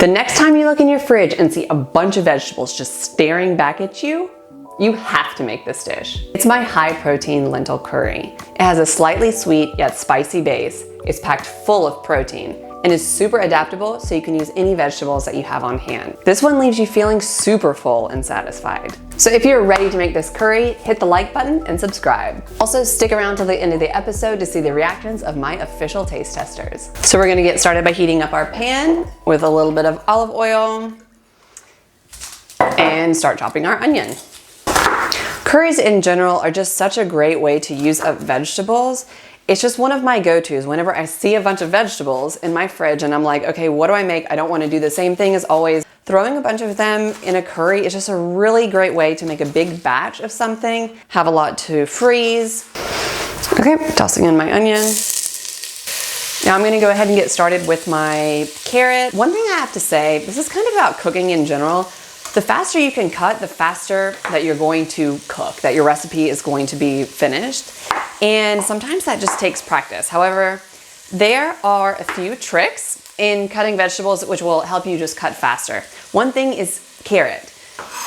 The next time you look in your fridge and see a bunch of vegetables just staring back at you, you have to make this dish. It's my high protein lentil curry. It has a slightly sweet yet spicy base. It's packed full of protein and is super adaptable, so you can use any vegetables that you have on hand. This one leaves you feeling super full and satisfied. So if you're ready to make this curry, hit the like button and subscribe. Also, stick around till the end of the episode to see the reactions of my official taste testers. So we're gonna get started by heating up our pan with a little bit of olive oil and start chopping our onion. Curries in general are just such a great way to use up vegetables. It's just one of my go-tos whenever I see a bunch of vegetables in my fridge and I'm like, okay, what do I make? I don't want to do the same thing as always. Throwing a bunch of them in a curry is just a really great way to make a big batch of something, have a lot to freeze. Okay, tossing in my onion. Now I'm going to go ahead and get started with my carrot. One thing I have to say, this is kind of about cooking in general. The faster you can cut, the faster that you're going to cook, that your recipe is going to be finished. And sometimes that just takes practice. However, there are a few tricks in cutting vegetables which will help you just cut faster. One thing is carrot.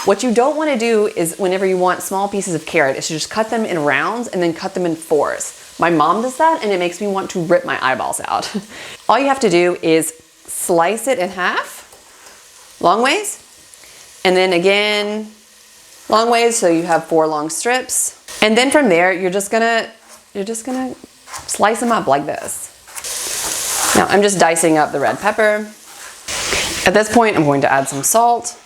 What you don't want to do is whenever you want small pieces of carrot is to just cut them in rounds and then cut them in fours. My mom does that and it makes me want to rip my eyeballs out. All you have to do is slice it in half, long ways. And then again, long ways, so you have 4 long strips. And then from there, you're just gonna slice them up like this. Now I'm just dicing up the red pepper. At this point, I'm going to add some salt.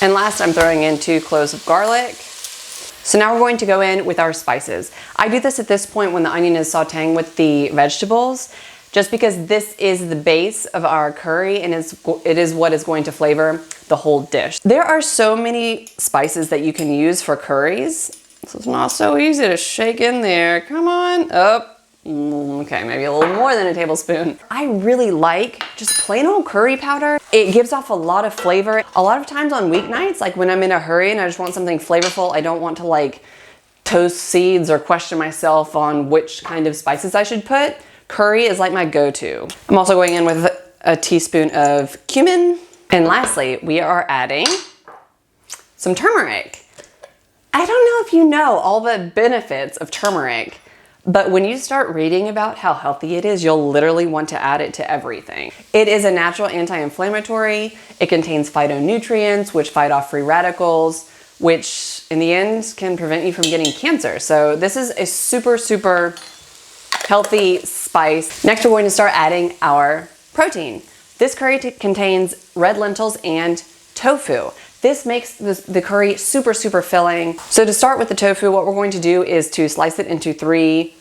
And last, I'm throwing in 2 cloves of garlic. So now we're going to go in with our spices. I do this at this point when the onion is sauteing with the vegetables, just because this is the base of our curry and it is what is going to flavor the whole dish. There are so many spices that you can use for curries. This is not so easy to shake in there. Come on, up. Okay, maybe a little more than a tablespoon. I really like just plain old curry powder. It gives off a lot of flavor. A lot of times on weeknights, like when I'm in a hurry and I just want something flavorful, I don't want to like toast seeds or question myself on which kind of spices I should put. Curry is like my go-to. I'm also going in with a teaspoon of cumin. And lastly, we are adding some turmeric. I don't know if you know all the benefits of turmeric, but when you start reading about how healthy it is, you'll literally want to add it to everything. It is a natural anti-inflammatory. It contains phytonutrients, which fight off free radicals, which in the end can prevent you from getting cancer. So this is a super, super healthy spice. Next, we're going to start adding our protein. This curry contains red lentils and tofu. This makes the curry super, super filling. So to start with the tofu, what we're going to do is to slice it into 3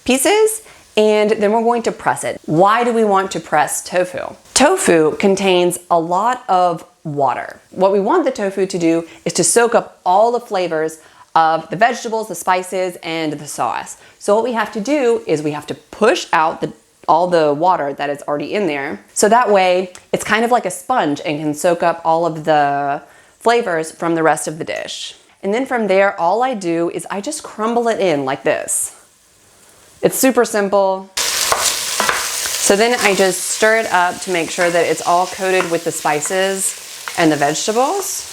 pieces, and then we're going to press it. Why do we want to press tofu? Tofu contains a lot of water. What we want the tofu to do is to soak up all the flavors of the vegetables, the spices, and the sauce. So what we have to do is we have to push out all the water that is already in there. So that way it's kind of like a sponge and can soak up all of the flavors from the rest of the dish. And then from there, all I do is I just crumble it in like this. It's super simple. So then I just stir it up to make sure that it's all coated with the spices and the vegetables.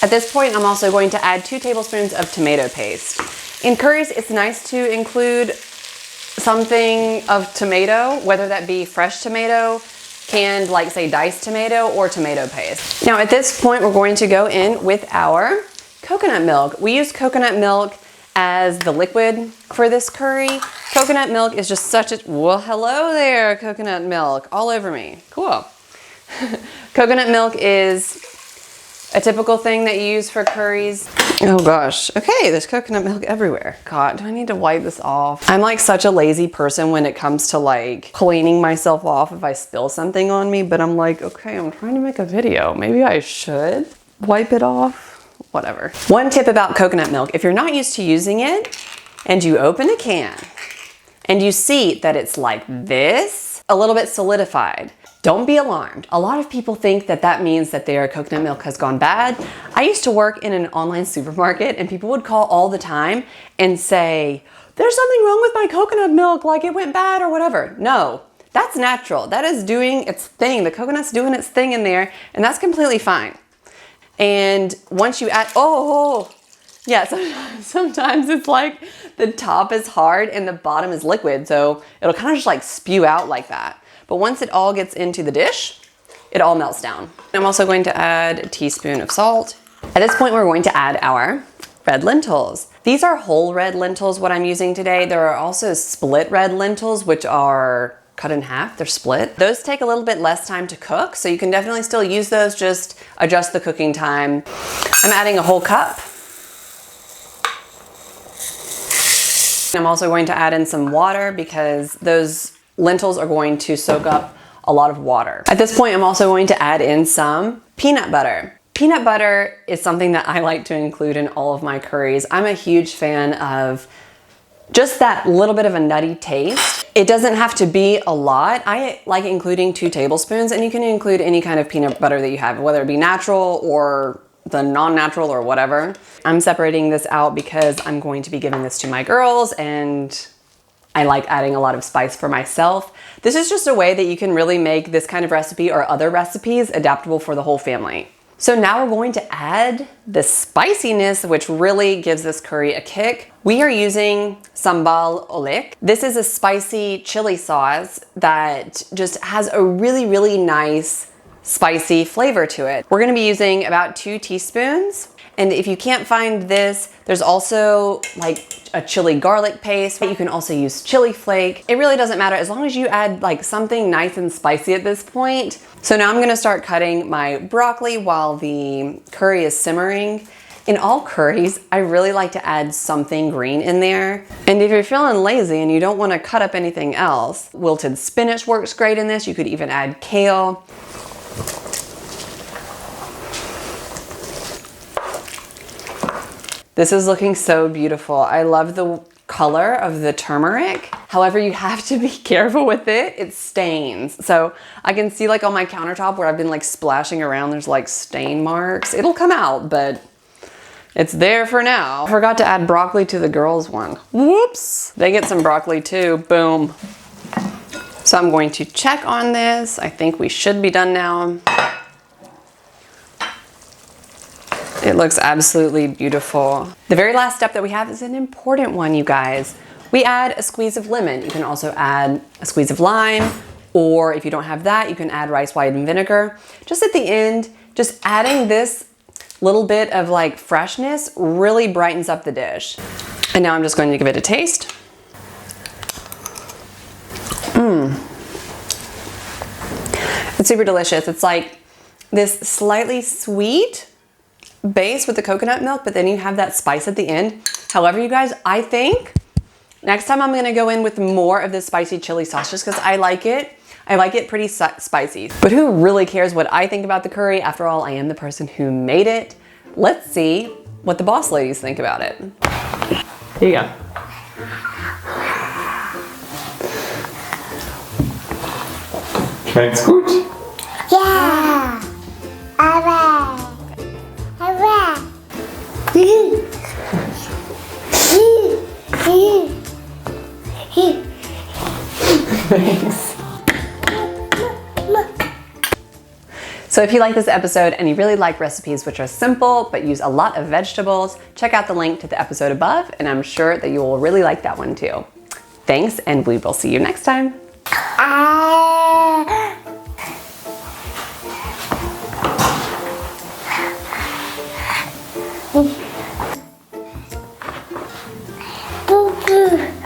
At this point, I'm also going to add 2 tablespoons of tomato paste. In curries, it's nice to include something of tomato, whether that be fresh tomato, canned, like say diced tomato, or tomato paste. Now at this point, we're going to go in with our coconut milk. We use coconut milk as the liquid for this curry. Coconut milk is just such a, well, hello there, coconut milk, all over me. Cool. Coconut milk is a typical thing that you use for curries. Oh gosh, okay, there's coconut milk everywhere. God, do I need to wipe this off? I'm like such a lazy person when it comes to like cleaning myself off if I spill something on me, but I'm like, okay, I'm trying to make a video. Maybe I should wipe it off, whatever. One tip about coconut milk, if you're not used to using it and you open a can and you see that it's like this, a little bit solidified, don't be alarmed. A lot of people think that that means that their coconut milk has gone bad. I used to work in an online supermarket and people would call all the time and say, there's something wrong with my coconut milk, like it went bad or whatever. No, That's natural. That is doing its thing. The coconut's doing its thing in there, and that's completely fine. And once you add, yeah, sometimes it's like the top is hard and the bottom is liquid, so it'll kind of just like spew out like that. But once it all gets into the dish, it all melts down. I'm also going to add a teaspoon of salt. At this point, we're going to add our red lentils. These are whole red lentils, what I'm using today. There are also split red lentils, which are cut in half, they're split. Those take a little bit less time to cook, so you can definitely still use those, just adjust the cooking time. I'm adding a whole cup. I'm also going to add in some water because those lentils are going to soak up a lot of water. At this point, I'm also going to add in some peanut butter. Peanut butter is something that I like to include in all of my curries. I'm a huge fan of just that little bit of a nutty taste. It doesn't have to be a lot. I like including 2 tablespoons, and you can include any kind of peanut butter that you have, whether it be natural or the non-natural or whatever. I'm separating this out because I'm going to be giving this to my girls, and I like adding a lot of spice for myself. This is just a way that you can really make this kind of recipe or other recipes adaptable for the whole family. So now we're going to add the spiciness, which really gives this curry a kick. We are using sambal oelek. This is a spicy chili sauce that just has a really, really nice spicy flavor to it. We're gonna be using about 2 teaspoons. And if you can't find this, there's also like a chili garlic paste. You can also use chili flake. It really doesn't matter as long as you add like something nice and spicy at this point. So now I'm gonna start cutting my broccoli while the curry is simmering. In all curries, I really like to add something green in there. And if you're feeling lazy and you don't wanna cut up anything else, wilted spinach works great in this. You could even add kale. This is looking so beautiful. I love the color of the turmeric. However, you have to be careful with it. It stains. So I can see like on my countertop where I've been like splashing around, there's like stain marks. It'll come out, but it's there for now. I forgot to add broccoli to the girls' one. Whoops. They get some broccoli too. Boom. So I'm going to check on this. I think we should be done now. It looks absolutely beautiful. The very last step that we have is an important one, you guys. We add a squeeze of lemon. You can also add a squeeze of lime, or if you don't have that, you can add rice wine vinegar. Just at the end, just adding this little bit of like freshness really brightens up the dish. And now I'm just going to give it a taste. It's super delicious. It's like this slightly sweet base with the coconut milk, but then you have that spice at the end. However, you guys, I think next time I'm gonna go in with more of this spicy chili sauce just because I like it. I like it pretty spicy. But who really cares what I think about the curry? After all, I am the person who made it. Let's see what the boss ladies think about it. Here you go. Schmeckt's gut? Ja, aber Thanks. So if you like this episode and you really like recipes which are simple but use a lot of vegetables, check out the link to the episode above, and I'm sure that you will really like that one too. Thanks, and we will see you next time. Boo boo.